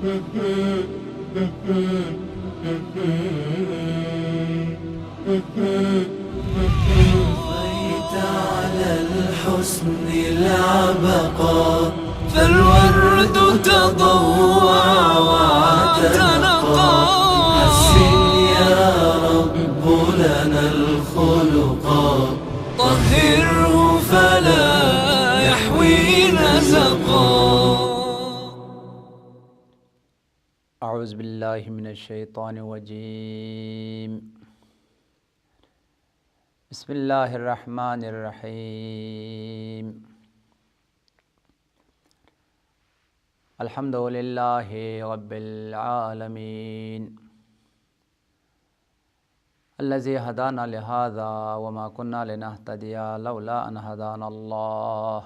طفيت على الحسن العبقى، فالورد تضوع واعتنقا. حسن يا رب لنا الخلقا، طهره فلا يحوي نزقا. اعوذ باللہ من الشیطان الرجیم، بسم اللہ الرحمن الرحیم، الحمد للہ رب العالمین، الذی ہدانا لہذا وما كنا لنہتدی لولا ان ہدانا اللہ،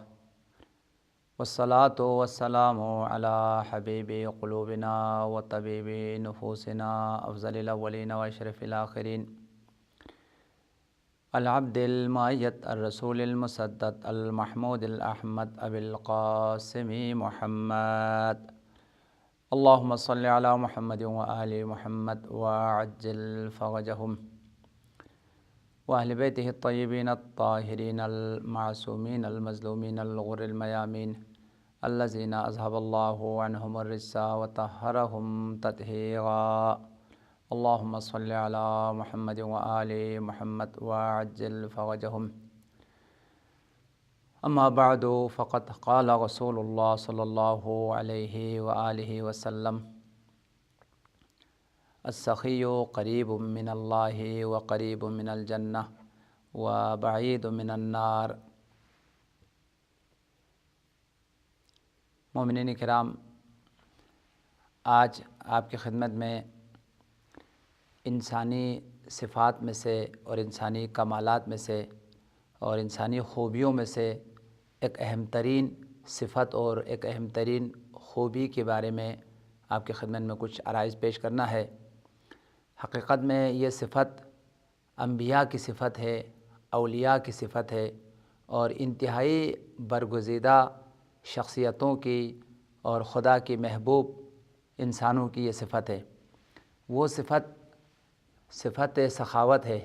والصلاة والسلام على حبیب قلوبنا وطبیب نفوسنا افضل الاولین واشرف الاخرین، العبد المؤید الرسول المسدد المحمود الاحمد ابی القاسم محمد، اللہم صل علی محمد وآل محمد وعجل فرجهم وأهل بيته الطيبين الطاهرين المعصومين المظلومين الغر الميامين الذين أذهب الله عنهم الرجس وطهرهم تطهيرا، اللهم صل على محمد وآل محمد وعجل فرجهم. أما بعد، فقد قال رسول الله صلى الله عليه وآله وسلم: السخي قریب من اللہ وقریب من الجنہ وبعید من النار. مومنین کرام، آج آپ کی خدمت میں انسانی صفات میں سے اور انسانی کمالات میں سے اور انسانی خوبیوں میں سے ایک اہم ترین صفت اور ایک اہم ترین خوبی کے بارے میں آپ کی خدمت میں کچھ عرائض پیش کرنا ہے. حقیقت میں یہ صفت انبیاء کی صفت ہے، اولیاء کی صفت ہے، اور انتہائی برگزیدہ شخصیتوں کی اور خدا کی محبوب انسانوں کی یہ صفت ہے. وہ صفت سخاوت ہے،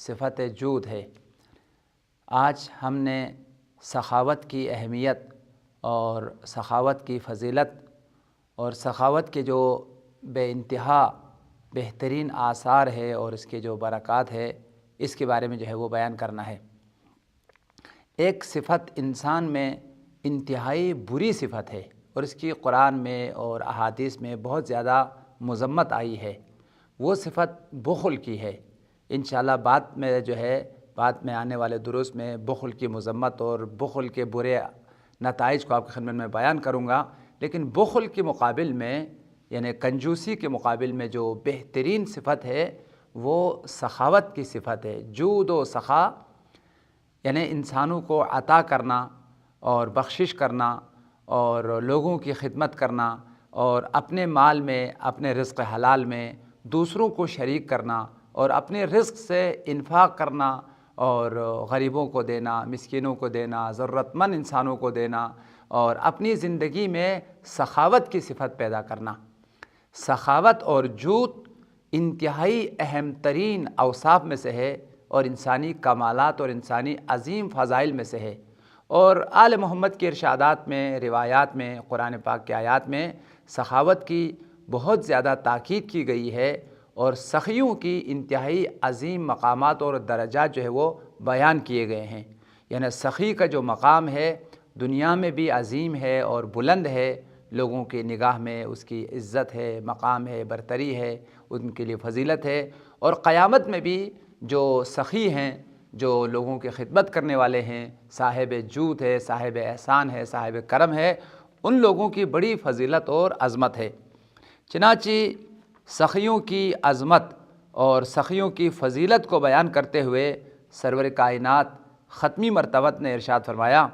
صفت جود ہے. آج ہم نے سخاوت کی اہمیت اور سخاوت کی فضیلت اور سخاوت کے جو بے انتہا بہترین آثار ہے اور اس کے جو برکات ہے، اس کے بارے میں جو ہے وہ بیان کرنا ہے. ایک صفت انسان میں انتہائی بری صفت ہے اور اس کی قرآن میں اور احادیث میں بہت زیادہ مذمت آئی ہے. وہ صفت بخل کی ہے. انشاءاللہ بعد میں آنے والے دروس میں بخل کی مذمت اور بخل کے برے نتائج کو آپ کی خدمت میں بیان کروں گا. لیکن بخل کے مقابل میں، یعنی کنجوسی کے مقابل میں جو بہترین صفت ہے وہ سخاوت کی صفت ہے. جود و سخا یعنی انسانوں کو عطا کرنا اور بخشش کرنا اور لوگوں کی خدمت کرنا اور اپنے مال میں، اپنے رزق حلال میں دوسروں کو شریک کرنا اور اپنے رزق سے انفاق کرنا اور غریبوں کو دینا، مسکینوں کو دینا، ضرورت مند انسانوں کو دینا اور اپنی زندگی میں سخاوت کی صفت پیدا کرنا. سخاوت اور جود انتہائی اہم ترین اوصاف میں سے ہے اور انسانی کمالات اور انسانی عظیم فضائل میں سے ہے. اور آل محمد کے ارشادات میں، روایات میں، قرآن پاک کے آیات میں سخاوت کی بہت زیادہ تاکید کی گئی ہے اور سخیوں کی انتہائی عظیم مقامات اور درجات جو ہے وہ بیان کیے گئے ہیں. یعنی سخی کا جو مقام ہے دنیا میں بھی عظیم ہے اور بلند ہے، لوگوں کی نگاہ میں اس کی عزت ہے، مقام ہے، برتری ہے، ان کے لیے فضیلت ہے. اور قیامت میں بھی جو سخی ہیں، جو لوگوں کی خدمت کرنے والے ہیں، صاحب جود ہے، صاحب احسان ہے، صاحب کرم ہے، ان لوگوں کی بڑی فضیلت اور عظمت ہے. چنانچہ سخیوں کی عظمت اور سخیوں کی فضیلت کو بیان کرتے ہوئے سرور کائنات ختمی مرتبت نے ارشاد فرمایا: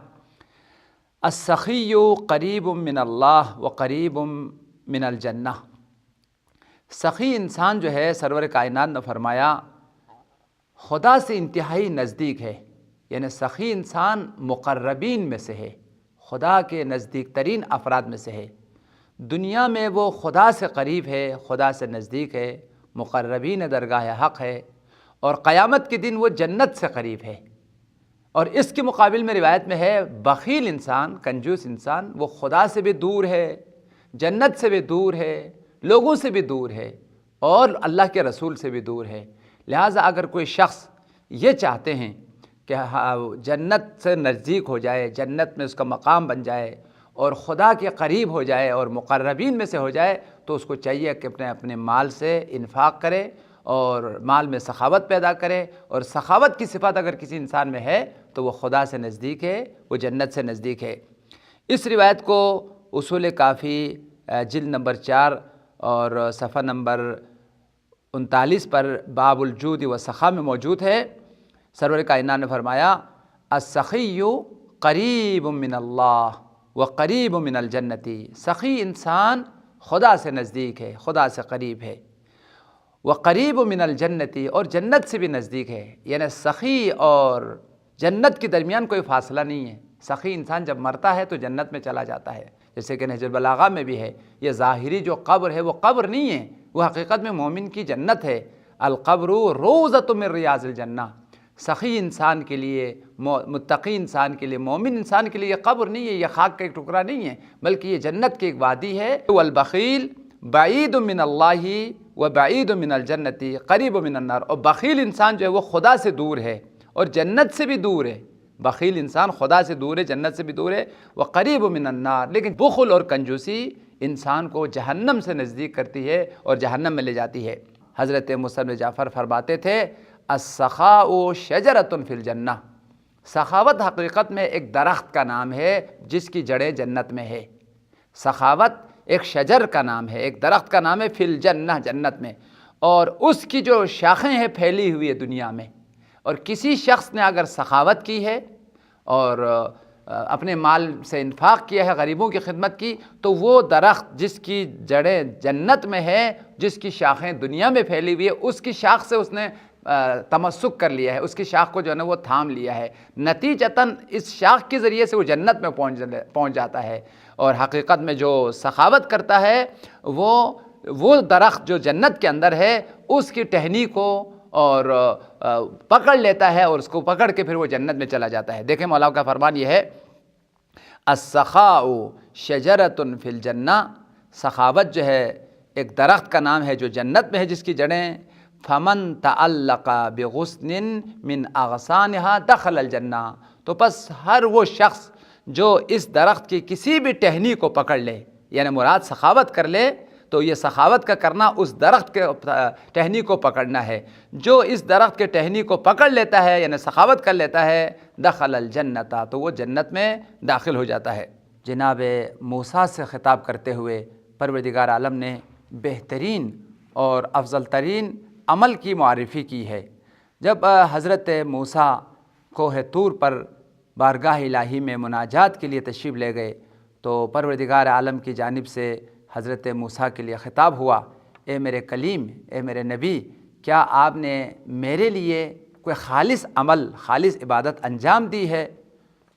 السخی قریب من اللہ وقریب من الجنہ. سخی انسان جو ہے، سرور کائنات نے فرمایا، خدا سے انتہائی نزدیک ہے. یعنی سخی انسان مقربین میں سے ہے، خدا کے نزدیک ترین افراد میں سے ہے. دنیا میں وہ خدا سے قریب ہے، خدا سے نزدیک ہے، مقربین درگاہ حق ہے، اور قیامت کے دن وہ جنت سے قریب ہے۔ اور اس کے مقابل میں روایت میں ہے بخیل انسان، کنجوس انسان، وہ خدا سے بھی دور ہے، جنت سے بھی دور ہے، لوگوں سے بھی دور ہے، اور اللہ کے رسول سے بھی دور ہے۔ لہٰذا اگر کوئی شخص یہ چاہتے ہیں کہ جنت سے نزدیک ہو جائے، جنت میں اس کا مقام بن جائے اور خدا کے قریب ہو جائے اور مقربین میں سے ہو جائے، تو اس کو چاہیے کہ اپنے مال سے انفاق کرے اور مال میں سخاوت پیدا کرے، اور سخاوت کی صفت اگر کسی انسان میں ہے تو وہ خدا سے نزدیک ہے، وہ جنت سے نزدیک ہے۔ اس روایت کو اصول کافی جلد نمبر 4 اور صفحہ نمبر 39 پر باب الجود و سخا میں موجود ہے۔ سرور کائنات نے فرمایا السخی قریب من اللہ و قریب من الجنتی، سخی انسان خدا سے نزدیک ہے، خدا سے قریب ہے، وقریب من الجنتی، اور جنت سے بھی نزدیک ہے۔ یعنی سخی اور جنت کے درمیان کوئی فاصلہ نہیں ہے۔ سخی انسان جب مرتا ہے تو جنت میں چلا جاتا ہے، جیسے کہ نہج البلاغہ میں بھی ہے۔ یہ ظاہری جو قبر ہے وہ قبر نہیں ہے، وہ حقیقت میں مومن کی جنت ہے۔ القبر روضۃ من ریاض الجنہ، سخی انسان کے لیے، متقی انسان کے لیے، مومن انسان کے لیے یہ قبر نہیں ہے، یہ خاک کا ایک ٹکڑا نہیں ہے، بلکہ یہ جنت کی ایک وادی ہے۔ والبخیل بعید من اللہ و بعید من الجنتی قریب من النار، اور بخیل انسان جو ہے وہ خدا سے دور ہے اور جنت سے بھی دور ہے۔ بخیل انسان خدا سے دور ہے، جنت سے بھی دور ہے، وقریب من النار۔ لیکن بخل اور کنجوسی انسان کو جہنم سے نزدیک کرتی ہے اور جہنم میں لے جاتی ہے۔ حضرت موسیٰ بن جعفر فرماتے تھے السخاء شجرۃ فی الجنہ، سخاوت حقیقت میں ایک درخت کا نام ہے جس کی جڑیں جنت میں ہے۔ سخاوت ایک شجر کا نام ہے، ایک درخت کا نام ہے، فی الجنہ، جنت میں، اور اس کی جو شاخیں ہیں پھیلی ہوئی ہے دنیا میں۔ اور کسی شخص نے اگر سخاوت کی ہے اور اپنے مال سے انفاق کیا ہے، غریبوں کی خدمت کی، تو وہ درخت جس کی جڑیں جنت میں ہے، جس کی شاخیں دنیا میں پھیلی ہوئی ہے، اس کی شاخ سے اس نے تمسک کر لیا ہے، اس کی شاخ کو جو ہے نا وہ تھام لیا ہے، نتیجتاً اس شاخ کے ذریعے سے وہ جنت میں پہنچ جاتا ہے۔ اور حقیقت میں جو سخاوت کرتا ہے وہ درخت جو جنت کے اندر ہے اس کی ٹہنی کو اور پکڑ لیتا ہے، اور اس کو پکڑ کے پھر وہ جنت میں چلا جاتا ہے۔ دیکھیں مولا کا فرمان یہ ہے السخاء شجرۃ فی الجنہ، سخاوت جو ہے ایک درخت کا نام ہے جو جنت میں ہے، جس کی جڑیں فمن تعلق بغصن من اغصانها دخل الجنہ، تو بس ہر وہ شخص جو اس درخت کی کسی بھی ٹہنی کو پکڑ لے، یعنی مراد سخاوت کر لے، تو یہ سخاوت کا کرنا اس درخت کے ٹہنی کو پکڑنا ہے۔ جو اس درخت کے ٹہنی کو پکڑ لیتا ہے یعنی سخاوت کر لیتا ہے دخل الجنہ، تو وہ جنت میں داخل ہو جاتا ہے۔ جناب موسیٰ سے خطاب کرتے ہوئے پروردگار عالم نے بہترین اور افضل ترین عمل کی معرفی کی ہے۔ جب حضرت موسیٰ کوہ طور پر بارگاہ الہی میں مناجات کے لیے تشریف لے گئے تو پروردگار عالم کی جانب سے حضرت موسیٰ کے لیے خطاب ہوا، اے میرے کلیم، اے میرے نبی، کیا آپ نے میرے لیے کوئی خالص عمل، خالص عبادت انجام دی ہے؟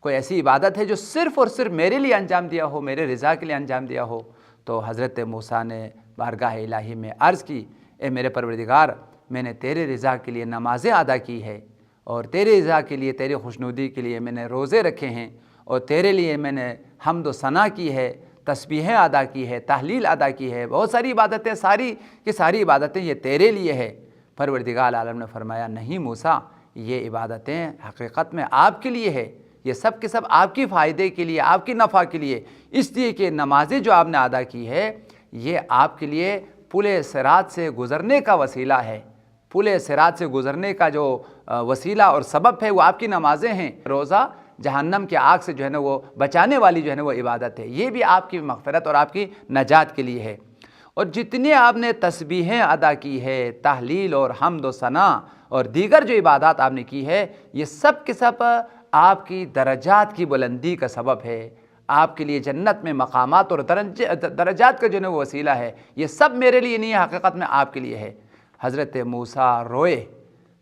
کوئی ایسی عبادت ہے جو صرف اور صرف میرے لیے انجام دیا ہو، میرے رضا کے لیے انجام دیا ہو؟ تو حضرت موسیٰ نے بارگاہ الہی میں عرض کی، اے میرے پروردگار، میں نے تیرے رضا کے لیے نمازیں ادا کی ہے، اور تیرے رضا کے لیے، تیرے خوشنودی کے لیے میں نے روزے رکھے ہیں، اور تیرے لیے میں نے حمد و ثنا کی ہے، تسبیحیں ادا کی ہے، تحلیل ادا کی ہے، بہت ساری عبادتیں، ساری کی ساری عبادتیں یہ تیرے لیے ہے۔ پروردگار عالم نے فرمایا، نہیں موسیٰ، یہ عبادتیں حقیقت میں آپ کے لیے ہے، یہ سب کے سب آپ کی فائدے کے لیے، آپ کی نفع کے لیے، اس لیے کہ نمازیں جو آپ نے ادا کی ہے یہ آپ کے لیے پل صراط سے گزرنے کا وسیلہ ہے، پل صراط سے گزرنے کا جو وسیلہ اور سبب ہے وہ آپ کی نمازیں ہیں۔ روزہ جہنم کے آگ سے جو ہے نا وہ بچانے والی جو ہے نا وہ عبادت ہے، یہ بھی آپ کی مغفرت اور آپ کی نجات کے لیے ہے۔ اور جتنے آپ نے تسبیحیں ادا کی ہے، تحلیل اور حمد و ثنا اور دیگر جو عبادات آپ نے کی ہے، یہ سب کے سب آپ کی درجات کی بلندی کا سبب ہے، آپ کے لیے جنت میں مقامات اور درجات کا جو ہے نا وہ وسیلہ ہے۔ یہ سب میرے لیے نہیں ہے، حقیقت میں آپ کے لیے ہے۔ حضرت موسیٰ روئے،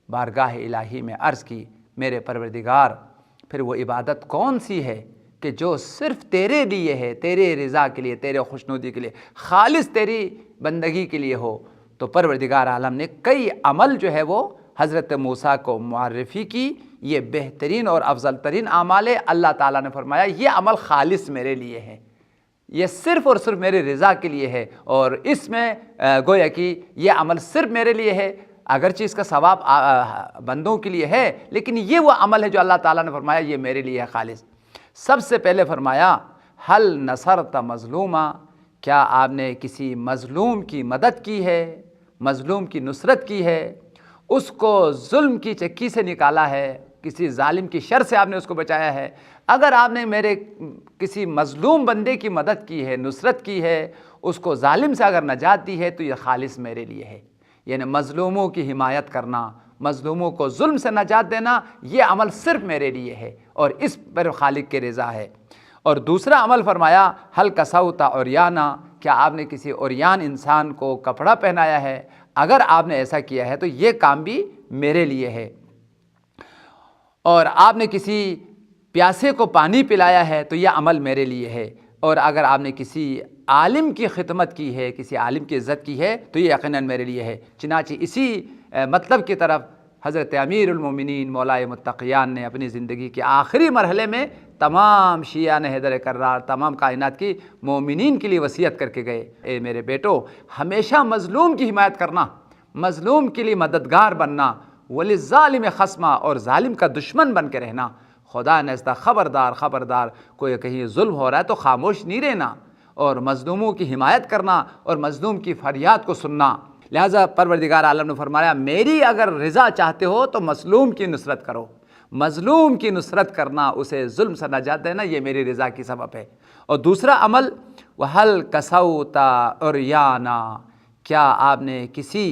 بارگاہ الہی میں عرض کی، میرے پروردگار، پھر وہ عبادت کون سی ہے کہ جو صرف تیرے لیے ہے، تیرے رضا کے لیے، تیرے خوشنودی کے لیے، خالص تیری بندگی کے لیے ہو، تو پروردگار عالم نے کئی عمل جو ہے وہ حضرت موسیٰ کو معرفی کی۔ یہ بہترین اور افضل ترین اعمال ہے۔ اللہ تعالیٰ نے فرمایا یہ عمل خالص میرے لیے ہے، یہ صرف اور صرف میرے رضا کے لیے ہے، اور اس میں گویا کہ یہ عمل صرف میرے لیے ہے، اگرچہ اس کا ثواب بندوں کے لیے ہے، لیکن یہ وہ عمل ہے جو اللہ تعالیٰ نے فرمایا یہ میرے لیے ہے خالص۔ سب سے پہلے فرمایا حل نصرت مظلوما، کیا آپ نے کسی مظلوم کی مدد کی ہے، مظلوم کی نصرت کی ہے، اس کو ظلم کی چکی سے نکالا ہے، کسی ظالم کی شر سے آپ نے اس کو بچایا ہے۔ اگر آپ نے میرے کسی مظلوم بندے کی مدد کی ہے، نصرت کی ہے، اس کو ظالم سے اگر نجات دی ہے تو یہ خالص میرے لیے ہے۔ یعنی مظلوموں کی حمایت کرنا، مظلوموں کو ظلم سے نجات دینا، یہ عمل صرف میرے لیے ہے اور اس پر خالق کی رضا ہے۔ اور دوسرا عمل فرمایا حل کسوت عریانا، کیا آپ نے کسی عریان انسان کو کپڑا پہنایا ہے؟ اگر آپ نے ایسا کیا ہے تو یہ کام بھی میرے لیے ہے۔ اور آپ نے کسی پیاسے کو پانی پلایا ہے تو یہ عمل میرے لیے ہے۔ اور اگر آپ نے کسی عالم کی خدمت کی ہے، کسی عالم کی عزت کی ہے تو یہ یقیناً میرے لیے ہے۔ چنانچہ اسی مطلب کی طرف حضرت امیر المومنین مولائے متقیان نے اپنی زندگی کے آخری مرحلے میں تمام شیعان حیدر کرار، تمام کائنات کی مومنین کے لیے وصیت کر کے گئے، اے میرے بیٹو ہمیشہ مظلوم کی حمایت کرنا، مظلوم کے لیے مددگار بننا، وللظالم خصما، اور ظالم کا دشمن بن کے رہنا۔ خدا نزدہ خبردار خبردار، کوئی کہیں ظلم ہو رہا ہے تو خاموش نہیں رہنا، اور مظلوموں کی حمایت کرنا اور مظلوم کی فریاد کو سننا۔ لہٰذا پروردگار عالم نے فرمایا میری اگر رضا چاہتے ہو تو مظلوم کی نصرت کرو، مظلوم کی نصرت کرنا، اسے ظلم سے نجات دینا، یہ میری رضا کی سبب ہے۔ اور دوسرا عمل وَهَلْ كَسَوْتَ عُرْيَانًا، کیا آپ نے کسی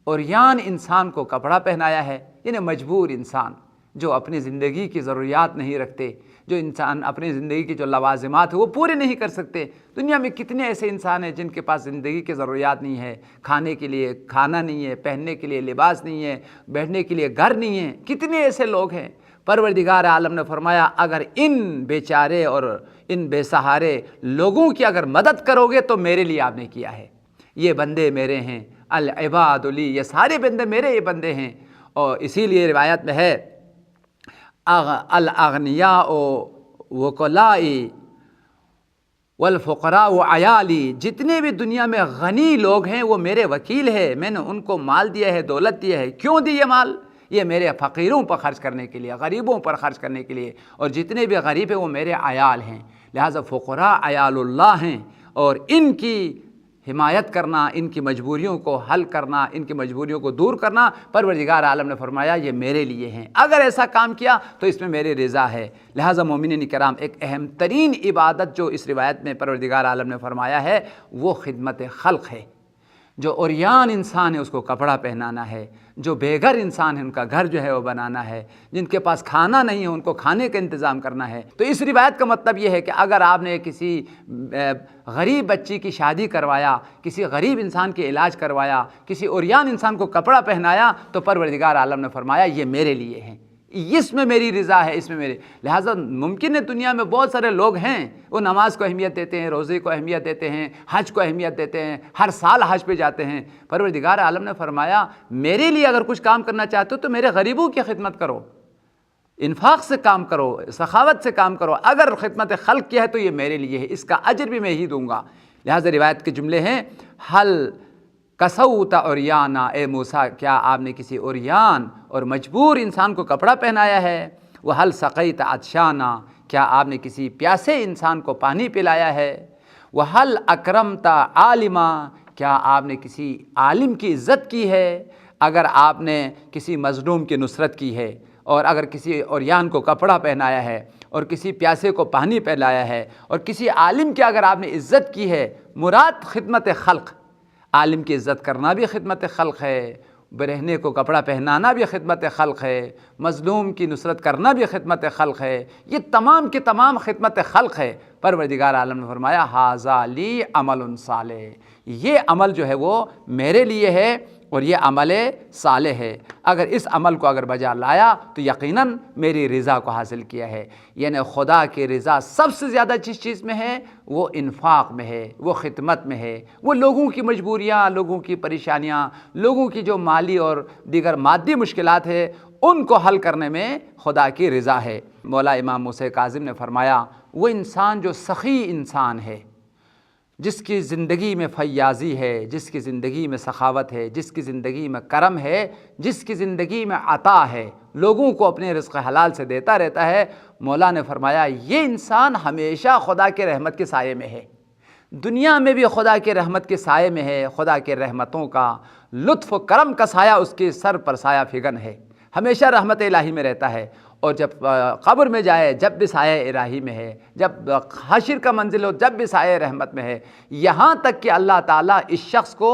عریان انسان کو کپڑا پہنایا ہے؟ یعنی مجبور انسان جو اپنی زندگی کی ضروریات نہیں رکھتے، جو انسان اپنی زندگی کی جو لوازمات ہیں وہ پورے نہیں کر سکتے۔ دنیا میں کتنے ایسے انسان ہیں جن کے پاس زندگی کی ضروریات نہیں ہے، کھانے کے لیے کھانا نہیں ہے، پہننے کے لیے لباس نہیں ہے، بیٹھنے کے لیے گھر نہیں ہے، کتنے ایسے لوگ ہیں۔ پروردگار عالم نے فرمایا اگر ان بیچارے اور ان بے سہارے لوگوں کی اگر مدد کرو گے تو میرے لیے آپ نے کیا ہے، یہ بندے میرے ہیں، العباد لی، یہ سارے بندے میرے یہ بندے ہیں۔ اور اسی لیے روایت میں ہے الاغنیاء وکلائی والفقراء عیالی، جتنے بھی دنیا میں غنی لوگ ہیں وہ میرے وکیل ہیں، میں نے ان کو مال دیا ہے، دولت دیا ہے۔ کیوں دی یہ مال؟ یہ میرے فقیروں پر خرچ کرنے کے لیے، غریبوں پر خرچ کرنے کے لیے، اور جتنے بھی غریب ہیں وہ میرے عیال ہیں۔ لہٰذا فقراء عیال اللہ ہیں، اور ان کی حمایت کرنا، ان کی مجبوریوں کو حل کرنا، ان کی مجبوریوں کو دور کرنا، پروردگار عالم نے فرمایا یہ میرے لیے ہیں۔ اگر ایسا کام کیا تو اس میں میری رضا ہے۔ لہٰذا مومنین کرام، ایک اہم ترین عبادت جو اس روایت میں پروردگار عالم نے فرمایا ہے وہ خدمت خلق ہے۔ جو عریان انسان ہے اس کو کپڑا پہنانا ہے، جو بے گھر انسان ہے ان کا گھر جو ہے وہ بنانا ہے، جن کے پاس کھانا نہیں ہے ان کو کھانے کا انتظام کرنا ہے۔ تو اس روایت کا مطلب یہ ہے کہ اگر آپ نے کسی غریب بچی کی شادی کروایا، کسی غریب انسان کے علاج کروایا، کسی عریان انسان کو کپڑا پہنایا تو پروردگار عالم نے فرمایا یہ میرے لیے ہے، اس میں میری رضا ہے، اس میں میرے۔ لہٰذا ممکن ہے دنیا میں بہت سارے لوگ ہیں وہ نماز کو اہمیت دیتے ہیں، روزے کو اہمیت دیتے ہیں، حج کو اہمیت دیتے ہیں، ہر سال حج پہ جاتے ہیں۔ پروردگار عالم نے فرمایا میرے لیے اگر کچھ کام کرنا چاہتے ہو تو میرے غریبوں کی خدمت کرو، انفاق سے کام کرو، سخاوت سے کام کرو۔ اگر خدمت خلق کیا ہے تو یہ میرے لیے ہے، اس کا اجر بھی میں ہی دوں گا۔ لہٰذا روایت کے جملے ہیں حل کسوت عریانا، اے موسیٰ کیا آپ نے کسی عریان اور مجبور انسان کو کپڑا پہنایا ہے؟ وحل سقیت عطشانا، کیا آپ نے کسی پیاسے انسان کو پانی پلایا ہے؟ وحل اکرمت عالما، کیا آپ نے کسی عالم کی عزت کی ہے؟ اگر آپ نے کسی مظلوم کی نصرت کی ہے، اور اگر کسی عریان کو کپڑا پہنایا ہے، اور کسی پیاسے کو پانی پلایا ہے، اور کسی عالم کی اگر آپ نے عزت کی ہے، مراد خدمت خلق، عالم کی عزت کرنا بھی خدمت خلق ہے، برہنے کو کپڑا پہنانا بھی خدمت خلق ہے، مظلوم کی نصرت کرنا بھی خدمت خلق ہے، یہ تمام کے تمام خدمت خلق ہے۔ پروردگار عالم نے فرمایا ھذا لی عمل صالح، یہ عمل جو ہے وہ میرے لیے ہے اور یہ عمل صالح ہے، اگر اس عمل کو اگر بجا لایا تو یقیناً میری رضا کو حاصل کیا ہے۔ یعنی خدا کی رضا سب سے زیادہ جس چیز میں ہے وہ انفاق میں ہے، وہ خدمت میں ہے، وہ لوگوں کی مجبوریاں، لوگوں کی پریشانیاں، لوگوں کی جو مالی اور دیگر مادی مشکلات ہے ان کو حل کرنے میں خدا کی رضا ہے۔ مولا امام موسیٰ کاظم نے فرمایا وہ انسان جو سخی انسان ہے، جس کی زندگی میں فیاضی ہے، جس کی زندگی میں سخاوت ہے، جس کی زندگی میں کرم ہے، جس کی زندگی میں عطا ہے، لوگوں کو اپنے رزق حلال سے دیتا رہتا ہے، مولا نے فرمایا یہ انسان ہمیشہ خدا کے رحمت کے سائے میں ہے، دنیا میں بھی خدا کے رحمت کے سائے میں ہے، خدا کے رحمتوں کا لطف و کرم کا سایہ اس کے سر پر سایہ فگن ہے، ہمیشہ رحمت الہی میں رہتا ہے، اور جب قبر میں جائے جب بھی سایہ الہی میں ہے، جب حشر کا منزل ہو جب بھی سایہ رحمت میں ہے، یہاں تک کہ اللہ تعالیٰ اس شخص کو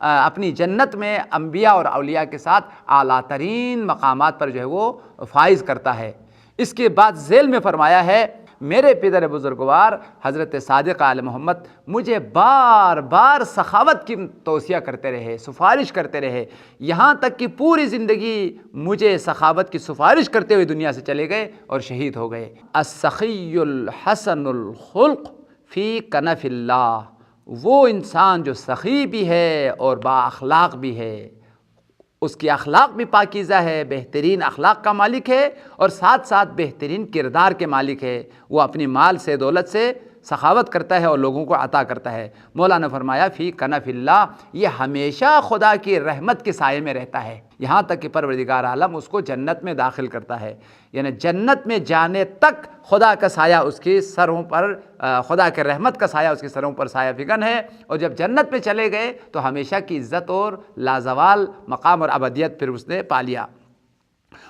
اپنی جنت میں انبیاء اور اولیاء کے ساتھ اعلیٰ ترین مقامات پر جو ہے وہ فائز کرتا ہے۔ اس کے بعد ذیل میں فرمایا ہے میرے پدر بزرگوار حضرت صادق آل محمد مجھے بار بار سخاوت کی توصیہ کرتے رہے، سفارش کرتے رہے، یہاں تک کہ پوری زندگی مجھے سخاوت کی سفارش کرتے ہوئے دنیا سے چلے گئے اور شہید ہو گئے۔ السخی الحسن الخلق فی کنف اللہ، وہ انسان جو سخی بھی ہے اور با اخلاق بھی ہے، اس کی اخلاق بھی پاکیزہ ہے، بہترین اخلاق کا مالک ہے اور ساتھ ساتھ بہترین کردار کے مالک ہے، وہ اپنی مال سے دولت سے سخاوت کرتا ہے اور لوگوں کو عطا کرتا ہے۔ مولا نے فرمایا فی کنف اللہ، یہ ہمیشہ خدا کی رحمت کے سائے میں رہتا ہے، یہاں تک کہ پروردگار عالم اس کو جنت میں داخل کرتا ہے، یعنی جنت میں جانے تک خدا کا سایہ اس کے سروں پر، خدا کے رحمت کا سایہ اس کے سروں پر سایہ فگن ہے، اور جب جنت میں چلے گئے تو ہمیشہ کی عزت اور لازوال مقام اور ابدیت پھر اس نے پا لیا۔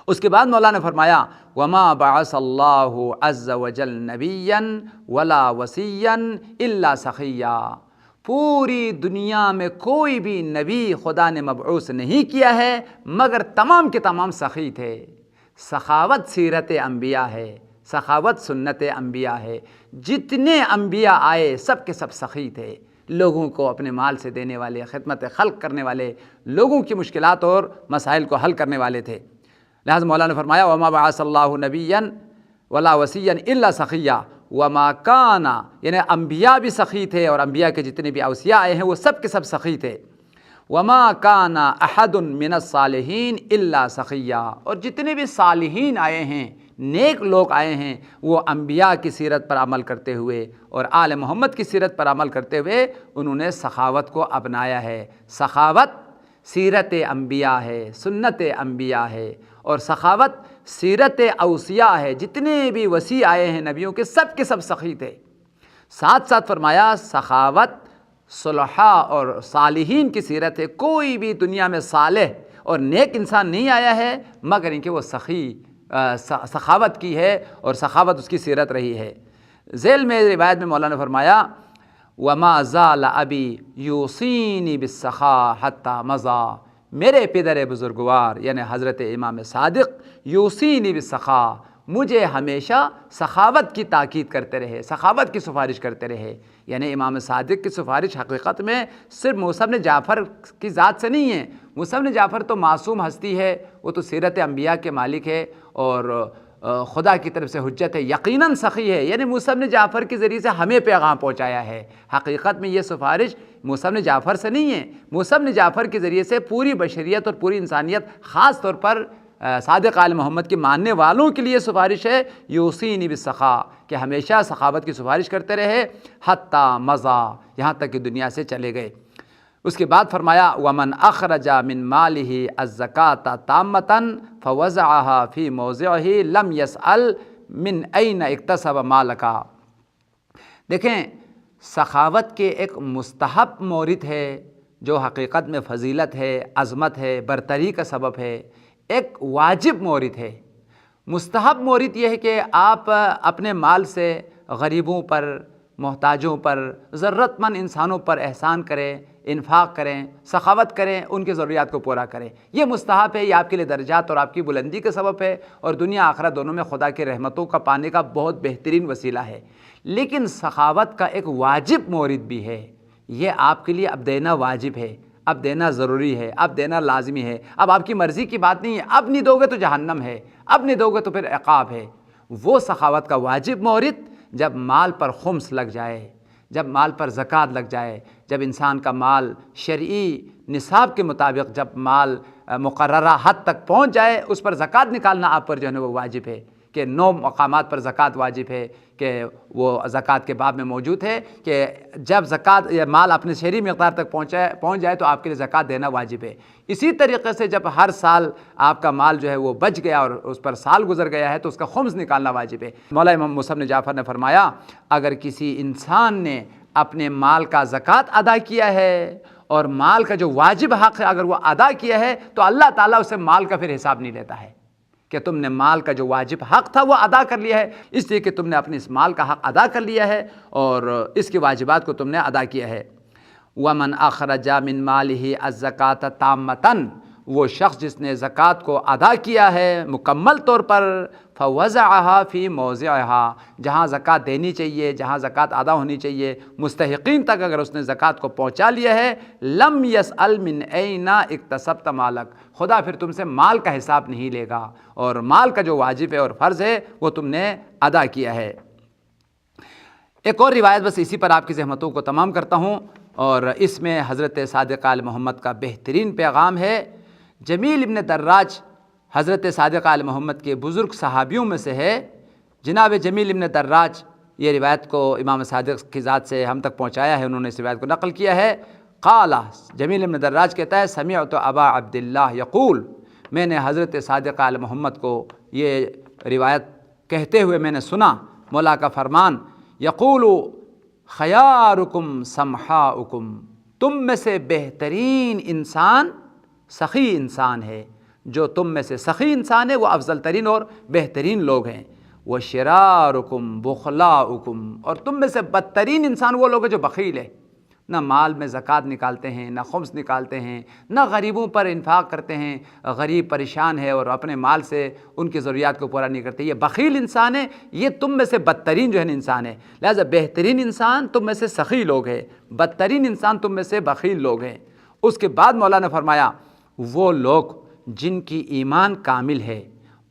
اس کے بعد مولا نے فرمایا وما بعث اللہ عز وجل نبیا ولا وصیا الا سخیا، پوری دنیا میں کوئی بھی نبی خدا نے مبعوث نہیں کیا ہے مگر تمام کے تمام سخی تھے۔ سخاوت سیرت انبیاء ہے، سخاوت سنت انبیاء ہے، جتنے انبیاء آئے سب کے سب سخی تھے، لوگوں کو اپنے مال سے دینے والے، خدمت خلق کرنے والے، لوگوں کی مشکلات اور مسائل کو حل کرنے والے تھے۔ لہذا مولا نے فرمایا وما بعث اللہ نبیا ولا وصیا الا سخیا وما کان، یعنی انبیاء بھی سخی تھے اور انبیاء کے جتنے بھی اوصیاء آئے ہیں وہ سب کے سب سخی تھے۔ وما کان احد من الصالحین الا سخیا، اور جتنے بھی صالحین آئے ہیں، نیک لوگ آئے ہیں، وہ انبیاء کی سیرت پر عمل کرتے ہوئے اور آل محمد کی سیرت پر عمل کرتے ہوئے انہوں نے سخاوت کو اپنایا ہے۔ سخاوت سیرت انبیاء ہے، سنت انبیاء ہے، اور سخاوت سیرت اوصیاء ہے، جتنے بھی وصی آئے ہیں نبیوں کے سب سخی تھے۔ ساتھ ساتھ فرمایا سخاوت صلحاء اور صالحین کی سیرت ہے، کوئی بھی دنیا میں صالح اور نیک انسان نہیں آیا ہے مگر ان کے وہ سخی سخاوت کی ہے اور سخاوت اس کی سیرت رہی ہے۔ ذیل میں روایت میں مولا نے فرمایا وما زال ابی یوصینی بالسخاء حتی مضی، میرے پدر بزرگوار یعنی حضرت امام صادق یوصینی بالسخاء، مجھے ہمیشہ سخاوت کی تاکید کرتے رہے، سخاوت کی سفارش کرتے رہے، یعنی امام صادق کی سفارش حقیقت میں صرف موسیٰ بن جعفر کی ذات سے نہیں ہے۔ موسیٰ بن جعفر تو معصوم ہستی ہے، وہ تو سیرت انبیاء کے مالک ہے اور خدا کی طرف سے حجت ہے، یقیناً سخی ہے، یعنی موسیٰ بن جعفر کے ذریعے سے ہمیں پیغام پہنچایا ہے۔ حقیقت میں یہ سفارش موسیٰ بن جعفر سے نہیں ہے، موسیٰ بن جعفر کے ذریعے سے پوری بشریت اور پوری انسانیت، خاص طور پر صادق آل محمد کے ماننے والوں کے لیے سفارش ہے یوصینی بالسخاء، کہ ہمیشہ سخاوت کی سفارش کرتے رہے حتی مضی، یہاں تک کہ دنیا سے چلے گئے۔ اس کے بعد فرمایا ومن اخرج من مالہ الزکاۃ تامۃ فوزعها فی موضعہ لم یسأل من این اکتسب مالک۔ دیکھیں سخاوت کے ایک مستحب مورد ہے جو حقیقت میں فضیلت ہے، عظمت ہے، برتری کا سبب ہے، ایک واجب مورد ہے۔ مستحب مورد یہ ہے کہ آپ اپنے مال سے غریبوں پر، محتاجوں پر، ضرورت مند انسانوں پر احسان کریں، انفاق کریں، سخاوت کریں، ان کی ضروریات کو پورا کریں۔ یہ مستحب ہے، یہ آپ کے لیے درجات اور آپ کی بلندی کا سبب ہے، اور دنیا آخرت دونوں میں خدا کی رحمتوں کا پانے کا بہت بہترین وسیلہ ہے۔ لیکن سخاوت کا ایک واجب مورد بھی ہے، یہ آپ کے لیے اب دینا واجب ہے، اب دینا ضروری ہے، اب دینا لازمی ہے، اب آپ کی مرضی کی بات نہیں ہے، اب نہیں دو گے تو جہنم ہے، اب نہیں دو گے تو پھر عقاب ہے۔ وہ سخاوت کا واجب مورد جب مال پر خمس لگ جائے، جب مال پر زکوٰۃ لگ جائے، جب انسان کا مال شرعی نصاب کے مطابق جب مال مقررہ حد تک پہنچ جائے، اس پر زکوٰۃ نکالنا آپ پر جو ہے وہ واجب ہے، کہ 9 مقامات پر زکوٰۃ واجب ہے، کہ وہ زکوٰۃ کے باب میں موجود ہے کہ جب زکوٰۃ یا مال اپنے شرعی مقدار تک پہنچ جائے تو آپ کے لیے زکوٰۃ دینا واجب ہے۔ اسی طریقے سے جب ہر سال آپ کا مال جو ہے وہ بچ گیا اور اس پر سال گزر گیا ہے تو اس کا خمس نکالنا واجب ہے۔ مولا امام مصعب بن جعفر نے فرمایا، اگر کسی انسان نے اپنے مال کا زکوٰۃ ادا کیا ہے اور مال کا جو واجب حق ہے اگر وہ ادا کیا ہے تو اللہ تعالیٰ اسے مال کا پھر حساب نہیں لیتا ہے، کہ تم نے مال کا جو واجب حق تھا وہ ادا کر لیا ہے، اس لیے کہ تم نے اپنے اس مال کا حق ادا کر لیا ہے اور اس کی واجبات کو تم نے ادا کیا ہے۔ وَمَنْ أَخْرَجَ مِنْ مَالِهِ الزَّكَاةَ تَامَّةً، وہ شخص جس نے زکوٰۃ کو ادا کیا ہے مکمل طور پر، فَوَزَعَهَا فِي مَوْضِعِهَا، جہاں زکوٰۃ دینی چاہیے، جہاں زکوٰۃ ادا ہونی چاہیے، مستحقین تک اگر اس نے زکوٰۃ کو پہنچا لیا ہے، لم يسأل من أين اكتسبت مالک، خدا پھر تم سے مال کا حساب نہیں لے گا، اور مال کا جو واجب ہے اور فرض ہے وہ تم نے ادا کیا ہے۔ ایک اور روایت بس اسی پر آپ کی زحمتوں کو تمام کرتا ہوں، اور اس میں حضرت صادق آل محمد کا بہترین پیغام ہے۔ جمیل ابن دراج حضرت صادق آل محمد کے بزرگ صحابیوں میں سے ہے۔ جناب جمیل ابن دراج یہ روایت کو امام صادق کی ذات سے ہم تک پہنچایا ہے، انہوں نے اس روایت کو نقل کیا ہے۔ قال، جمیل ابن دراج کہتا ہے، سمعت ابا عبداللہ یقول، میں نے حضرت صادق آل محمد کو یہ روایت کہتے ہوئے میں نے سنا، مولا کا فرمان، یقول خیارکم سمحاؤکم، تم میں سے بہترین انسان سخی انسان ہے، جو تم میں سے سخی انسان ہے وہ افضل ترین اور بہترین لوگ ہیں۔ وشرارکم بخلاؤکم، اور تم میں سے بدترین انسان وہ لوگ ہیں جو بخیل ہے، نہ مال میں زکوٰۃ نکالتے ہیں، نہ خمس نکالتے ہیں، نہ غریبوں پر انفاق کرتے ہیں، غریب پریشان ہے اور اپنے مال سے ان کی ضروریات کو پورا نہیں کرتے، یہ بخیل انسان ہے، یہ تم میں سے بدترین جو ہے انسان ہے۔ لہذا بہترین انسان تم میں سے سخی لوگ ہیں، بدترین انسان تم میں سے بخیل لوگ ہیں۔ اس کے بعد مولا نے فرمایا، وہ لوگ جن کی ایمان کامل ہے،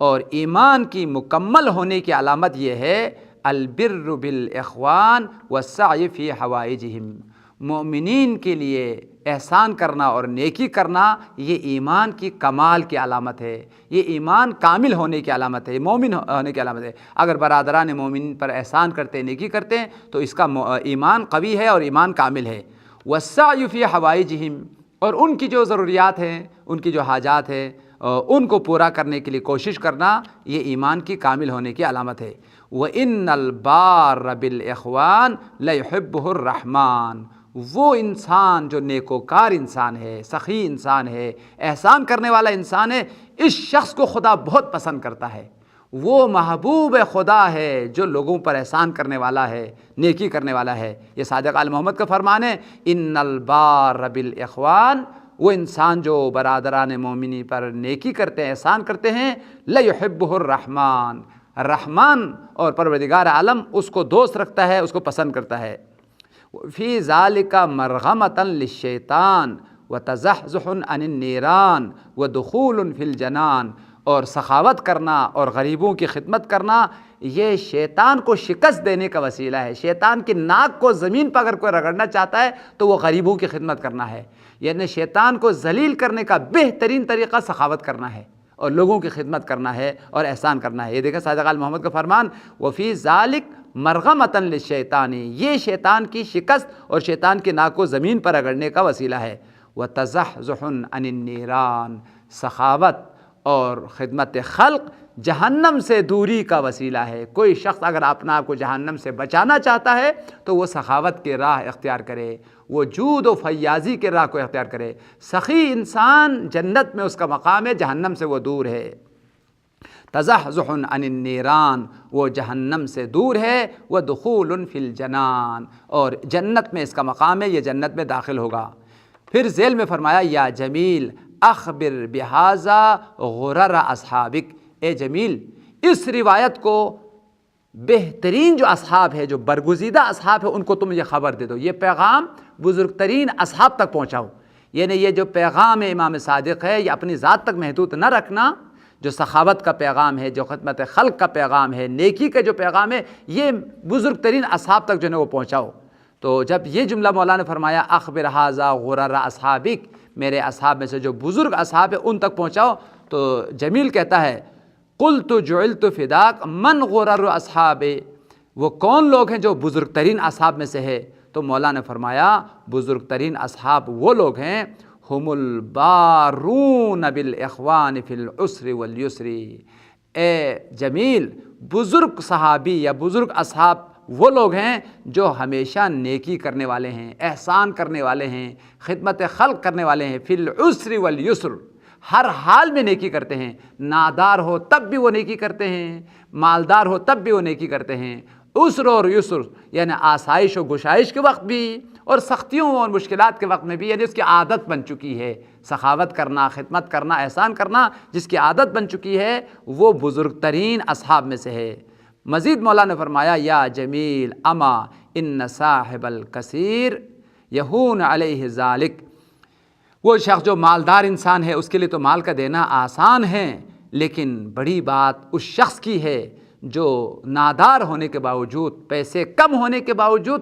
اور ایمان کی مکمل ہونے کی علامت یہ ہے، البر بالاخوان والسعی فی حوائجہم، مومنین کے لیے احسان کرنا اور نیکی کرنا یہ ایمان کی کمال کی علامت ہے، یہ ایمان کامل ہونے کی علامت ہے، مومن ہونے کی علامت ہے۔ اگر برادران مومن پر احسان کرتے نیکی کرتے ہیں تو اس کا ایمان قوی ہے اور ایمان کامل ہے۔ والسعی فی حوائجہم، اور ان کی جو ضروریات ہیں، ان کی جو حاجات ہیں، ان کو پورا کرنے کے لیے کوشش کرنا یہ ایمان کی کامل ہونے کی علامت ہے۔ وَإِنَّ الْبَارَّ بِالْإِخْوَانِ لَيُحِبُّهُ الرَّحْمَٰنُ، وہ انسان جو نیکوکار انسان ہے، سخی انسان ہے، احسان کرنے والا انسان ہے، اس شخص کو خدا بہت پسند کرتا ہے۔ وہ محبوب خدا ہے جو لوگوں پر احسان کرنے والا ہے، نیکی کرنے والا ہے۔ یہ صادق آل محمد کا فرمان ہے، ان البار بالاخوان، وہ انسان جو برادران مومنی پر نیکی کرتے ہیں، احسان کرتے ہیں، لیحبہ الرحمن، رحمان اور پروردگار عالم اس کو دوست رکھتا ہے، اس کو پسند کرتا ہے۔ فی ذالک مرغمۃ للشیطان وتزحزح عن النیران ودخول فی الجنان، اور سخاوت کرنا اور غریبوں کی خدمت کرنا یہ شیطان کو شکست دینے کا وسیلہ ہے۔ شیطان کی ناک کو زمین پر اگر کوئی رگڑنا چاہتا ہے تو وہ غریبوں کی خدمت کرنا ہے، یعنی شیطان کو ذلیل کرنے کا بہترین طریقہ سخاوت کرنا ہے اور لوگوں کی خدمت کرنا ہے اور احسان کرنا ہے۔ یہ دیکھیں صادق آل محمد کا فرمان، وفی ذالک مرغمۃ للشیطان، یہ شیطان کی شکست اور شیطان کی ناک کو زمین پر رگڑنے کا وسیلہ ہے۔ وتزحزح عن النیران، سخاوت اور خدمت خلق جہنم سے دوری کا وسیلہ ہے۔ کوئی شخص اگر اپنا آپ کو جہنم سے بچانا چاہتا ہے تو وہ سخاوت کی راہ اختیار کرے، وہ جود و فیاضی کے راہ کو اختیار کرے۔ سخی انسان جنت میں اس کا مقام ہے، جہنم سے وہ دور ہے۔ تزحزح عن النیران، وہ جہنم سے دور ہے، ودخول فی الجنان، اور جنت میں اس کا مقام ہے، یہ جنت میں داخل ہوگا۔ پھر ذیل میں فرمایا یا جمیل اخبر بہذا غرر اصحابک، اے جمیل اس روایت کو بہترین جو اصحاب ہے، جو برگزیدہ اصحاب ہے، ان کو تم یہ خبر دے دو، یہ پیغام بزرگ ترین اصحاب تک پہنچاؤ۔ یعنی یہ جو پیغام امام صادق ہے یہ اپنی ذات تک محدود نہ رکھنا، جو سخاوت کا پیغام ہے، جو خدمت خلق کا پیغام ہے، نیکی کا جو پیغام ہے، یہ بزرگ ترین اصحاب تک جو ہے وہ پہنچاؤ۔ تو جب یہ جملہ مولانا نے فرمایا اخبر ھذا غرر اصحابک، میرے اصحاب میں سے جو بزرگ اصحاب ہیں ان تک پہنچاؤ، تو جمیل کہتا ہے قلت جعلت فداک من غرر اصحاب، وہ کون لوگ ہیں جو بزرگ ترین اصحاب میں سے ہے؟ تو مولانا نے فرمایا بزرگ ترین اصحاب وہ لوگ ہیں ہم البارون بالاخوان فی العسر والیسر، اے جمیل بزرگ صحابی یا بزرگ اصحاب وہ لوگ ہیں جو ہمیشہ نیکی کرنے والے ہیں، احسان کرنے والے ہیں، خدمت خلق کرنے والے ہیں، فی العسر والیسر، ہر حال میں نیکی کرتے ہیں، نادار ہو تب بھی وہ نیکی کرتے ہیں، مالدار ہو تب بھی وہ نیکی کرتے ہیں، عسر اور یسر یعنی آسائش و گشائش کے وقت بھی اور سختیوں اور مشکلات کے وقت میں بھی، یعنی اس کی عادت بن چکی ہے سخاوت کرنا، خدمت کرنا، احسان کرنا، جس کی عادت بن چکی ہے وہ بزرگ ترین اصحاب میں سے ہے۔ مزید مولانا نے فرمایا یا جمیل اما ان صاحب الکثیر یہون علیہ ذالک، وہ شخص جو مالدار انسان ہے اس کے لیے تو مال کا دینا آسان ہے، لیکن بڑی بات اس شخص کی ہے جو نادار ہونے کے باوجود، پیسے کم ہونے کے باوجود،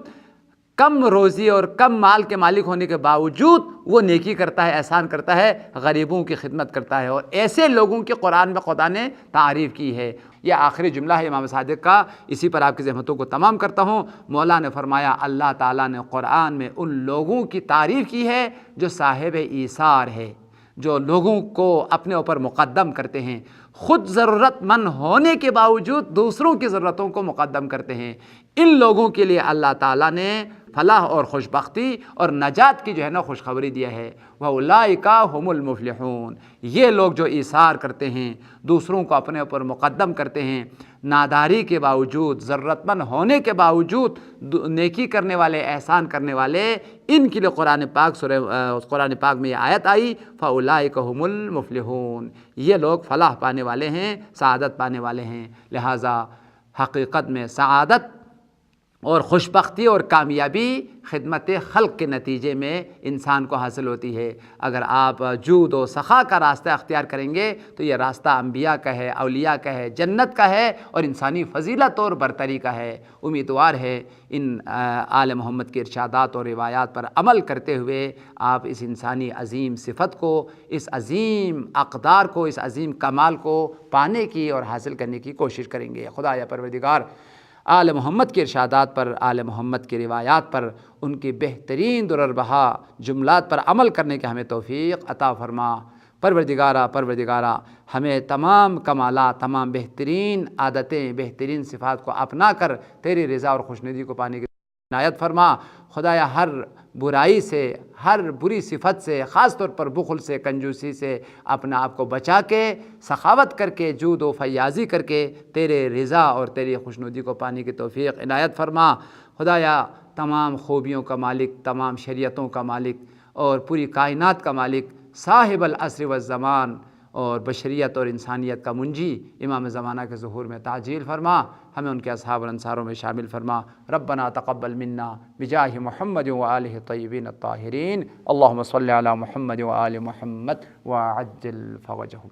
کم روزی اور کم مال کے مالک ہونے کے باوجود وہ نیکی کرتا ہے، احسان کرتا ہے، غریبوں کی خدمت کرتا ہے، اور ایسے لوگوں کی قرآن میں خدا نے تعریف کی ہے۔ یہ آخری جملہ ہے امام صادق کا، اسی پر آپ کی زحمتوں کو تمام کرتا ہوں۔ مولا نے فرمایا اللہ تعالیٰ نے قرآن میں ان لوگوں کی تعریف کی ہے جو صاحب ایثار ہے، جو لوگوں کو اپنے اوپر مقدم کرتے ہیں، خود ضرورت مند ہونے کے باوجود دوسروں کی ضرورتوں کو مقدم کرتے ہیں۔ ان لوگوں کے لیے اللہ تعالیٰ نے فلاح اور خوشبختی اور نجات کی جو ہے نا خوشخبری دیا ہے۔ وَأُولَٰئِکَ هُمُ الْمُفْلِحُونَ، یہ لوگ جو ایثار کرتے ہیں، دوسروں کو اپنے اوپر مقدم کرتے ہیں، ناداری کے باوجود، ضرورت مند ہونے کے باوجود نیکی کرنے والے، احسان کرنے والے، ان کے لیے قرآن پاک میں یہ آیت آئی فَأُولَٰئِکَ هُمُ الْمُفْلِحُونَ، یہ لوگ فلاح پانے والے ہیں، سعادت پانے والے ہیں۔ لہٰذا حقیقت میں سعادت اور خوشبختی اور کامیابی خدمت خلق کے نتیجے میں انسان کو حاصل ہوتی ہے۔ اگر آپ جود و سخا کا راستہ اختیار کریں گے تو یہ راستہ انبیاء کا ہے، اولیاء کا ہے، جنت کا ہے اور انسانی فضیلت اور برتری کا ہے۔ امیدوار ہے ان آل محمد کے ارشادات اور روایات پر عمل کرتے ہوئے آپ اس انسانی عظیم صفت کو، اس عظیم اقدار کو، اس عظیم کمال کو پانے کی اور حاصل کرنے کی کوشش کریں گے۔ خدا یا پروردگار آل محمد کے ارشادات پر، آل محمد کی روایات پر، ان کی بہترین درربہا جملات پر عمل کرنے کے ہمیں توفیق عطا فرما۔ پروردگارہ ہمیں تمام کمالات، تمام بہترین عادتیں، بہترین صفات کو اپنا کر تیری رضا اور خوشنودی کو پانے کی عنایت فرما۔ خدایا ہر برائی سے، ہر بری صفت سے، خاص طور پر بخل سے، کنجوسی سے اپنا آپ کو بچا کے، سخاوت کر کے، جود و فیاضی کر کے تیرے رضا اور تیری خوشنودی کو پانے کی توفیق عنایت فرما۔ خدایا تمام خوبیوں کا مالک، تمام شریعتوں کا مالک اور پوری کائنات کا مالک، صاحب العصر والزمان اور بشریت اور انسانیت کا منجی امام زمانہ کے ظہور میں تعجیل فرما، ہمیں ان کے اصحاب اور انصاروں میں شامل فرما۔ ربنا تقبل منا بجاہ محمد وآلہ الطیبین الطاہرین، اللہم صلی علی محمد وآل محمد وعجل فرجہم۔